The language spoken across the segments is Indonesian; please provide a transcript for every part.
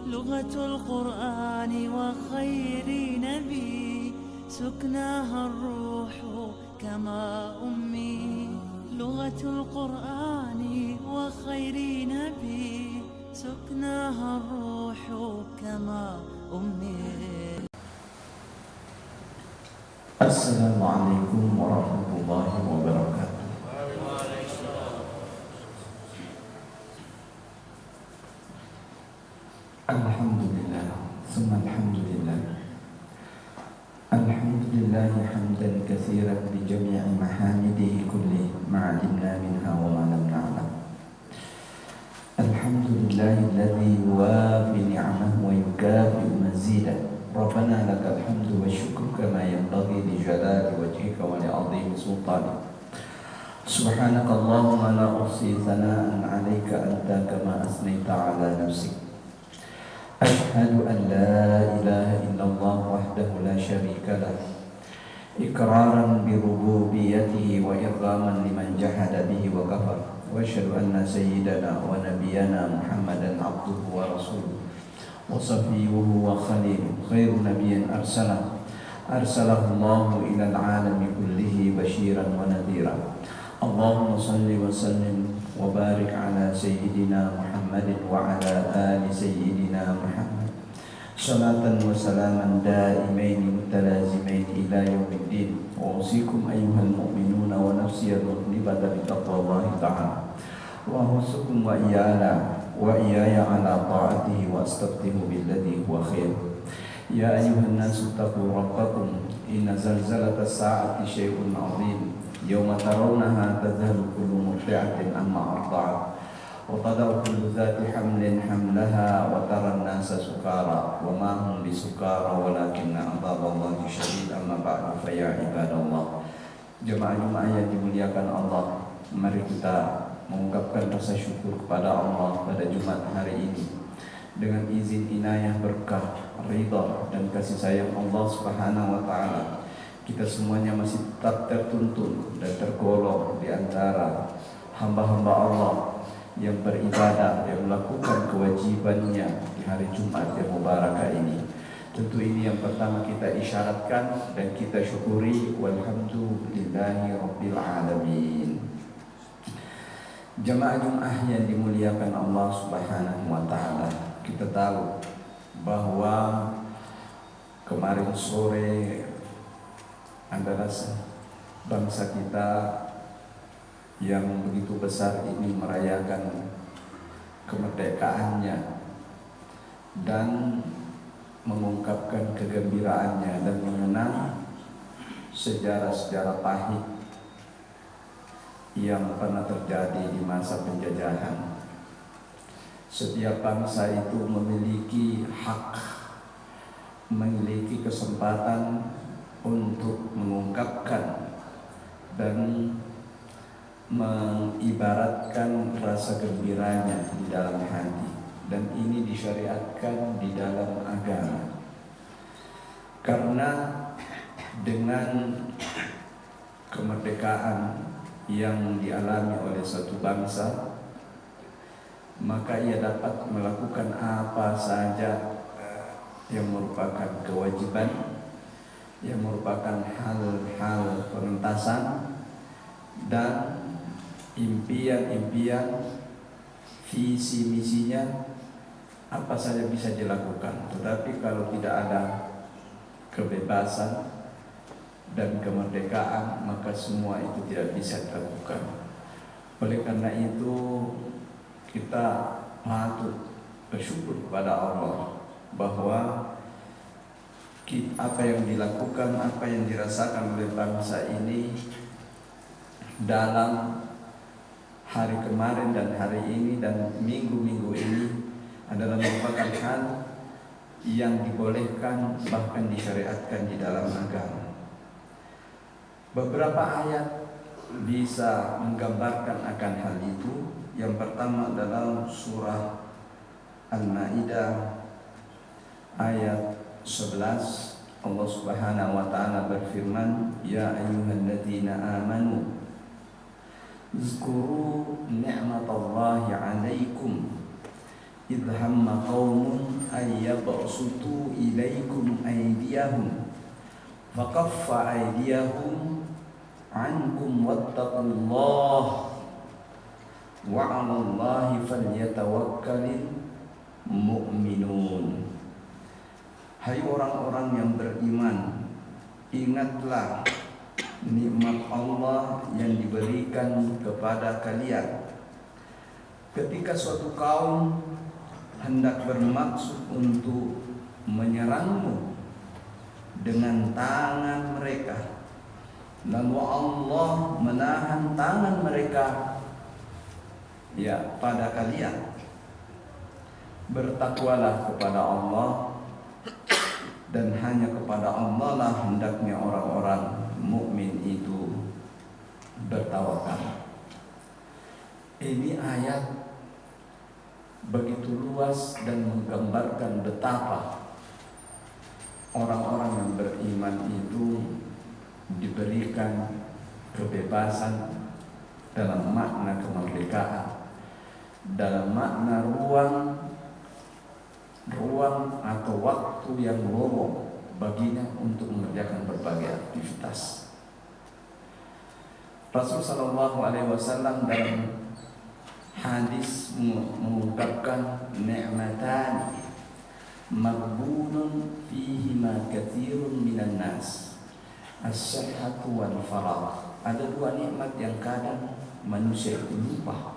لغة القرآن وخير نبي سكناها الروح كما أمي لغة القرآن وخير نبي سكناها الروح كما أمي. السلام عليكم ورحمة الله وبركاته. الحمد لله ثم الحمد لله الحمد لله حمدا كثيرا بجميع محامده كله ما علمنا منها وما لم نعلم. الحمد لله الذي يوافي نعمه ويكافئ مزيده. ربنا لك الحمد والشكر كما ينبغي لجلال وجهك ولعظيم سلطانك. سبحانك اللهم لا أحصي ثناء عليك أنت كما أثنيت على نفسك. أشهد أن لا إله إلا الله وحده لا شريك له إقرارا بربوبيته وإرغاما لمن جحد به وكفر. وأشهد أن سيدنا ونبينا محمدا عبده ورسوله وصفيه وخليله خير نبي أرسله الله إلى العالم كله بشيرا ونذيرا. اللهم صل وسلم وبارك على سيدنا محمد وعلى آل سيدنا محمد صلاة وسلاما دائمين متلازمين إلى يوم الدين. وأوصيكم أيها المؤمنون ونفسي المذنبة بتقوى الله تعالى وأحثكم وإياي على طاعته وأستفتح بالذي هو خير. يا أيها الناس اتقوا ربكم إن زلزلة الساعة شيء عظيم يوم ترونها تذهل كل مرضعة عما أرضعت وتضع كل ذات حمل حملها وترى الناس سكارى وما هم بسكارى ولكن عذاب الله شديد. أما بعد فيا عباد الله. Jemaah-jemaah yang dimuliakan Allah, mari kita mengungkapkan rasa syukur kepada Allah pada Jumat hari ini dengan izin inayah, berkah, ridha dan kasih sayang Allah Subhanahu wa taala. Kita semuanya masih tetap tertuntun dan tergolong di antara hamba-hamba Allah yang beribadah, yang melakukan kewajibannya di hari Jumat yang mubarakah ini. Tentu ini yang pertama kita isyaratkan dan kita syukuri. Walhamdulillahi rabbil alamin. Jemaah-jemaah yang dimuliakan Allah Subhanahu wa taala, kita tahu bahwa kemarin sore adalah bangsa kita yang begitu besar ini merayakan kemerdekaannya dan mengungkapkan kegembiraannya dan mengenang sejarah-sejarah pahit yang pernah terjadi di masa penjajahan. Setiap bangsa itu memiliki hak, memiliki kesempatan untuk mengungkapkan dan mengibaratkan rasa gembiranya di dalam hati, dan ini disyariatkan di dalam agama. Karena dengan kemerdekaan yang dialami oleh satu bangsa, maka ia dapat melakukan apa saja yang merupakan kewajiban, yang merupakan hal-hal pengentasan dan impian-impian, visi misinya apa saja bisa dilakukan. Tetapi kalau tidak ada kebebasan dan kemerdekaan, maka semua itu tidak bisa dilakukan. Oleh karena itu kita patut bersyukur kepada Allah bahwa apa yang dilakukan, apa yang dirasakan oleh bangsa ini dalam hari kemarin dan hari ini dan minggu-minggu ini adalah merupakan hal yang dibolehkan, bahkan disyariatkan di dalam agama. Beberapa ayat bisa menggambarkan akan hal itu. Yang pertama adalah surah Al-Maidah ayat 11. Allah Subhanahu wa taala berfirman, "Ya ayyuhalladzina amanu Zkuru ni'matallahi 'alaikum idh hamma qaumun ay yabsutu ilaikum aydiyahum fakaffa aydiyahum ankum wattaqullah wa 'alallahi falyatawakkalul mu'minun. Hai orang-orang yang beriman, ingatlah nikmat Allah yang diberikan kepada kalian. Ketika suatu kaum hendak bermaksud untuk menyerangmu dengan tangan mereka, lalu Allah menahan tangan mereka pada kalian, bertakwalah kepada Allah, dan hanya kepada Allah lah hendaknya orang-orang mukmin itu bertawakal. Ini ayat begitu luas dan menggambarkan betapa orang-orang yang beriman itu diberikan kebebasan dalam makna kemerdekaan, dalam makna ruang atau waktu yang lowong baginya untuk mengerjakan berbagai aktivitas. Rasul sallallahu alaihi wasallam dalam hadis mengungkapkan ni'matan maghbunun fihima katsirun minan nas, as-sihhatu wal faragh. Ada dua nikmat yang kadang manusia itu lupa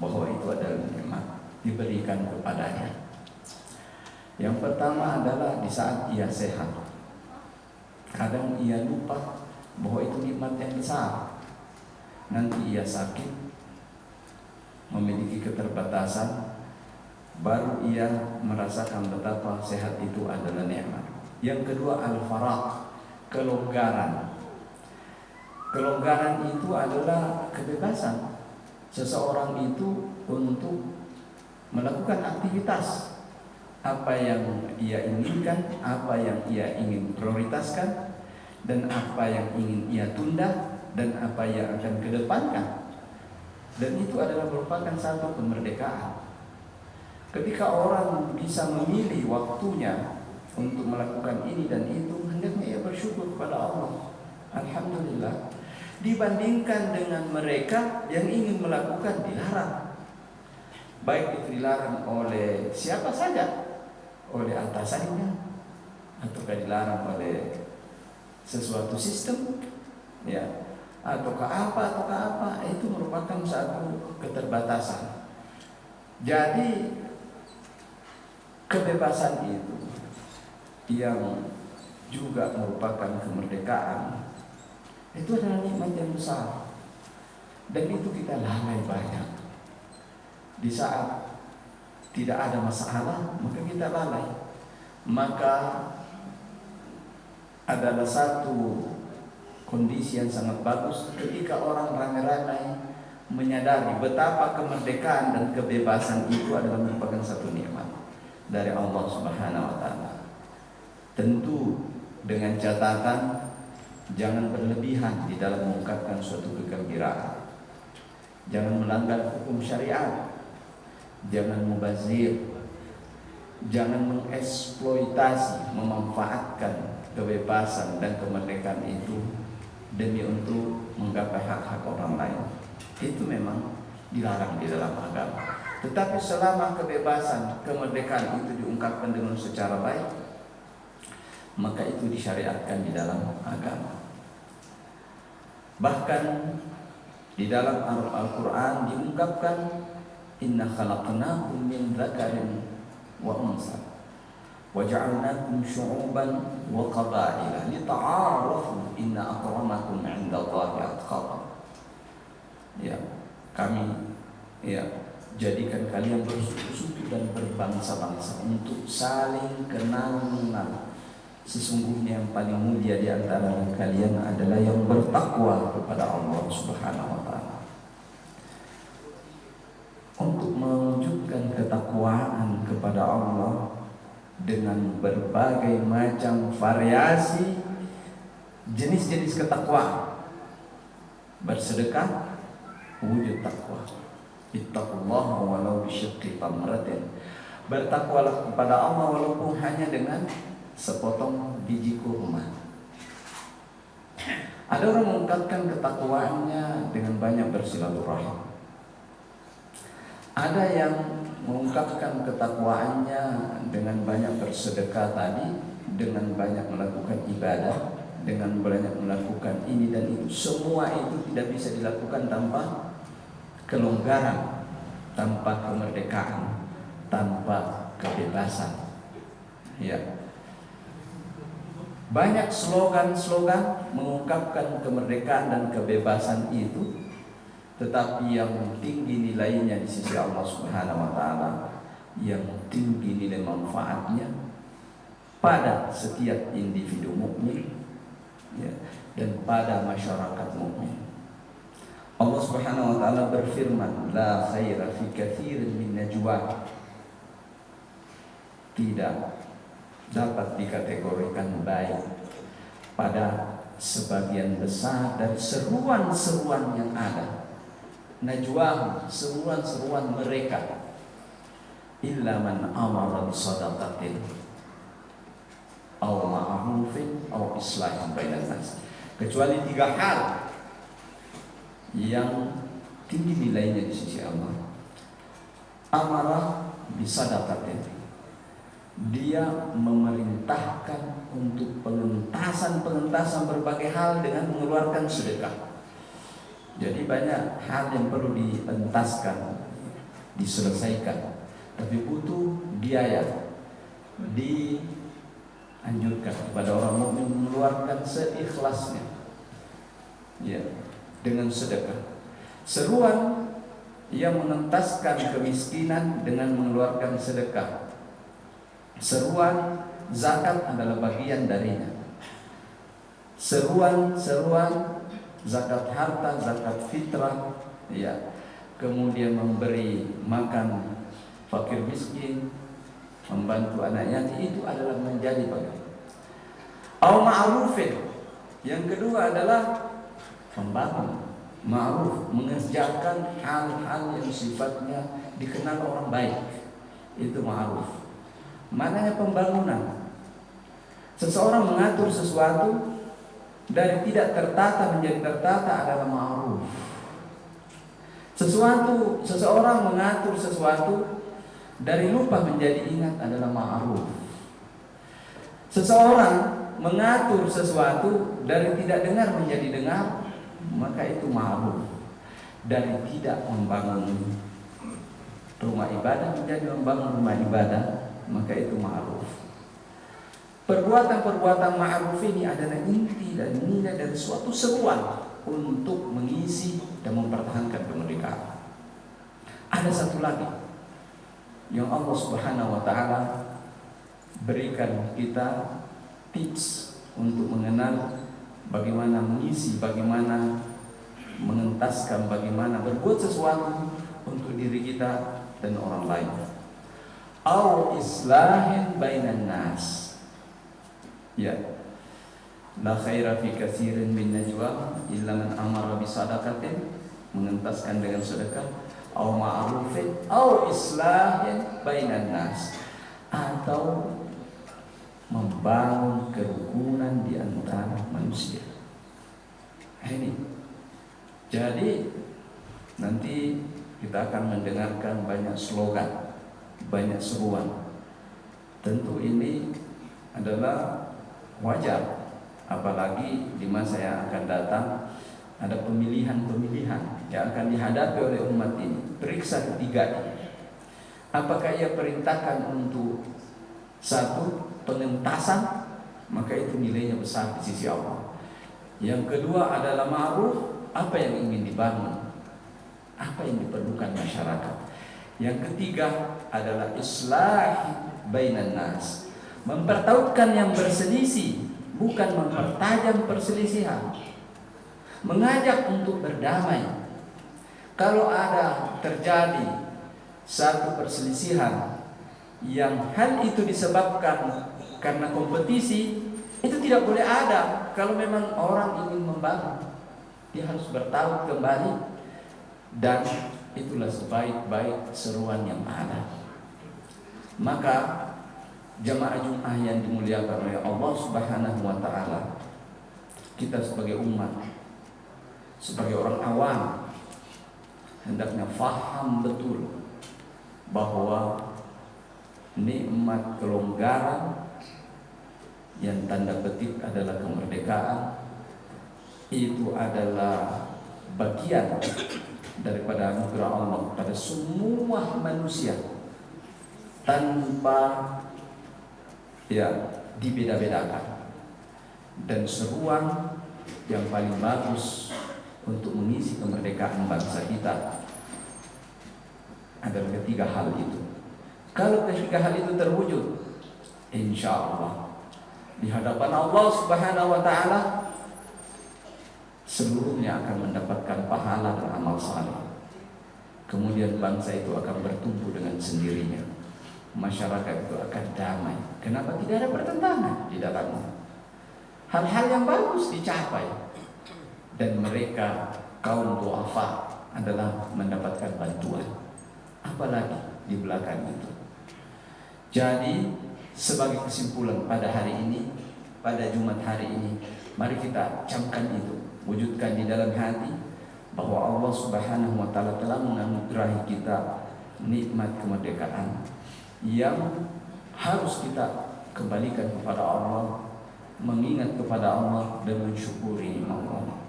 bahwa itu adalah nikmat diberikan kepadanya. Yang pertama adalah di saat ia sehat. Kadang ia lupa bahwa itu nikmat yang besar. Nanti ia sakit, memiliki keterbatasan, baru ia merasakan betapa sehat itu adalah nikmat. Yang kedua al-faragh, kelonggaran. Kelonggaran itu adalah kebebasan seseorang itu untuk melakukan aktivitas apa yang ia inginkan, apa yang ia ingin prioritaskan, dan apa yang ingin ia tunda, dan apa yang akan kedepankan. Dan itu adalah merupakan satu kemerdekaan. Ketika orang bisa memilih waktunya untuk melakukan ini dan itu, hendaknya ia bersyukur kepada Allah. Alhamdulillah. Dibandingkan dengan mereka yang ingin melakukan dilarang, baik itu dilarang oleh siapa saja, oleh atasannya, ataukah dilarang oleh sesuatu sistem, ataukah apa, itu merupakan satu keterbatasan. Jadi kebebasan itu yang juga merupakan kemerdekaan, itu adalah nikmat yang besar, dan itu kita lalai banyak. Di saat tidak ada masalah, maka kita lalai. Maka adalah satu kondisi yang sangat bagus ketika orang ramai-ramai menyadari betapa kemerdekaan dan kebebasan itu adalah merupakan satu nikmat dari Allah Subhanahu wa taala. Tentu dengan catatan jangan berlebihan di dalam mengungkapkan suatu kegembiraan. Jangan melanggar hukum syariat. Jangan mubazir, jangan mengeksploitasi, memanfaatkan kebebasan dan kemerdekaan itu demi untuk menggapai hak-hak orang lain. Itu memang dilarang di dalam agama. Tetapi selama kebebasan, kemerdekaan itu diungkapkan dengan secara baik, maka itu disyariatkan di dalam agama. Bahkan di dalam Al-Quran diungkapkan, inna khalaqnakum min dzakarin wa unsa wa ja'alnakum syu'uban wa qaba'ila lita'arafu inna akramakum 'indallahi atqakum. Kami jadikan kalian bersuku-suku dan berbangsa-bangsa untuk saling kenal mengenal. Sesungguhnya yang paling mulia di antara kalian adalah yang bertakwa kepada Allah Subhanahu wa taala. Untuk mewujudkan ketakwaan kepada Allah dengan berbagai macam variasi jenis-jenis ketakwaan. Bersedekah, wujud takwa. Ittaqullaha walau bisyiqqi tamratin. Bertakwalah kepada Allah walaupun hanya dengan sepotong biji kurma. Ada orang mengungkapkan ketakwaannya dengan banyak bersilaturahim. Ada yang mengungkapkan ketakwaannya dengan banyak bersedekah tadi, dengan banyak melakukan ibadah, dengan banyak melakukan ini dan itu. Semua itu tidak bisa dilakukan tanpa kelonggaran, tanpa kemerdekaan, tanpa kebebasan. Ya. Banyak slogan-slogan mengungkapkan kemerdekaan dan kebebasan itu, tetapi yang tinggi nilainya di sisi Allah Subhanahu wa taala, yang tinggi nilai manfaatnya pada setiap individu mukmin, ya, dan pada masyarakat mukmin. Allah Subhanahu wa taala berfirman, la khaira fi katsirin min najwa. Tidak dapat dikategorikan baik pada sebagian besar dari seruan-seruan yang ada. Najwa, seruan-seruan mereka, illa man amara bi shadaqatin aw ma'rufin aw islahin bainan nas. Kecuali 3 hal yang tinggi nilainya di sisi Allah. Amara bi shadaqatin, dia memerintahkan untuk pengentasan berbagai hal dengan mengeluarkan sedekah. Jadi banyak hal yang perlu dientaskan, diselesaikan, tapi butuh biaya. Dianjurkan kepada orang mukmin mengeluarkan seikhlasnya, ya, dengan sedekah. Seruan yang mengentaskan kemiskinan dengan mengeluarkan sedekah. Seruan zakat adalah bagian darinya. Seruan zakat harta, zakat fitrah, ya, kemudian memberi makan fakir miskin, membantu anak yatim, itu adalah menjadi bagian. Au ma'rufin, yang kedua adalah membangun ma'ruf, mengerjakan hal-hal yang sifatnya dikenal orang baik, itu ma'ruf. Mananya pembangunan. Seseorang mengatur sesuatu dari tidak tertata menjadi tertata adalah ma'ruf. Seseorang mengatur sesuatu dari lupa menjadi ingat adalah ma'ruf. Seseorang mengatur sesuatu dari tidak dengar menjadi dengar, maka itu ma'ruf. Dari tidak membangun rumah ibadah menjadi membangun rumah ibadah, maka itu ma'ruf. Perbuatan-perbuatan ma'ruf ini adalah inti dan nilai dari suatu seruan untuk mengisi dan mempertahankan kemerdekaan. Ada satu lagi yang Allah Subhanahu wa taala berikan kita tips untuk mengenal bagaimana mengisi, bagaimana mengentaskan, bagaimana berbuat sesuatu untuk diri kita dan orang lain. Au islahin bainan nas. Ya. La khaira fi katsirin min najwa illa man amara bi sadaqatin, mengentaskan dengan sedekah, au ma'rufin au islahin bainan nas, atau membangun kerukunan di antara manusia. Ini. Jadi nanti kita akan mendengarkan banyak slogan, banyak seruan. Tentu ini adalah wajar, apalagi di masa yang akan datang ada pemilihan-pemilihan yang akan dihadapi oleh umat ini. Periksa ketiga, apakah ia perintahkan untuk satu, pengentasan, maka itu nilainya besar di sisi Allah. Yang kedua adalah ma'ruf, apa yang ingin dibangun, apa yang diperlukan masyarakat. Yang ketiga adalah islah bainan nas, mempertautkan yang berselisih, bukan mempertajam perselisihan. Mengajak untuk berdamai. Kalau ada terjadi satu perselisihan yang hal itu disebabkan karena kompetisi, itu tidak boleh ada. Kalau memang orang ingin membangun, dia harus bertaut kembali, dan itulah sebaik-baik seruan yang ada. Maka jamaah Jumat yang dimuliakan oleh Allah Subhanahu wa taala, kita sebagai umat, sebagai orang awam, hendaknya faham betul bahwa nikmat kelonggaran yang tanda petik adalah kemerdekaan itu adalah bagian daripada anugerah Allah pada semua manusia tanpa dibeda-bedakan. Dan seruan yang paling bagus untuk mengisi kemerdekaan bangsa kita adalah ketiga hal itu. Kalau ketiga hal itu terwujud, insya Allah di hadapan Allah Subhanahu wa taala seluruhnya akan mendapatkan pahala dan amal saleh. Kemudian bangsa itu akan bertumbuh dengan sendirinya. Masyarakat itu akan damai. Kenapa? Tidak ada pertentangan di dalamnya. Hal-hal yang bagus dicapai. Dan mereka kaum du'afa adalah mendapatkan bantuan. Apalagi di belakang itu. Jadi sebagai kesimpulan pada hari ini, pada Jumat hari ini, mari kita camkan itu, wujudkan di dalam hati bahwa Allah Subhanahu wa taala telah menganugerahi kita nikmat kemerdekaan yang harus kita kembalikan kepada Allah, mengingat kepada Allah dan mensyukuri nikmat Allah.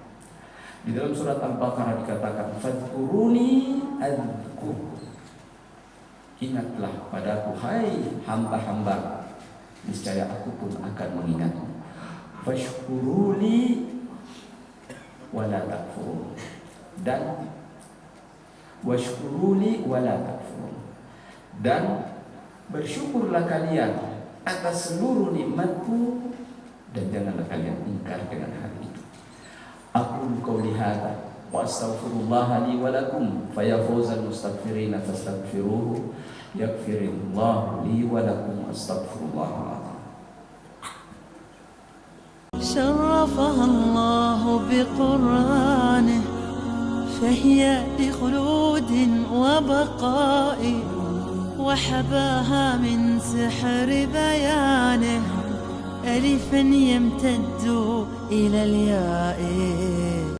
Di dalam surat Al-Baqarah dikatakan, "Fadhkuruni adzkurkum." Ingatlah padaku, hai hamba-hamba, niscaya aku pun akan mengingatmu. Fashkuruli wala takfurun. Dan washkuruli wala takfurun. Dan bersyukurlah kalian atas seluruh nikmatku dan janganlah kalian ingkar dengan hal itu. Aku qauli hadza wa astaghfirullah li wa lakum fayafuzal mustaghfirin fastaghfiruhu yaghfirullahu li wa lakum astaghfirullah. شرفها الله بقرآنه فهي لخلود وبقاء وحباها من سحر بيانه ألفا يمتد إلى الياء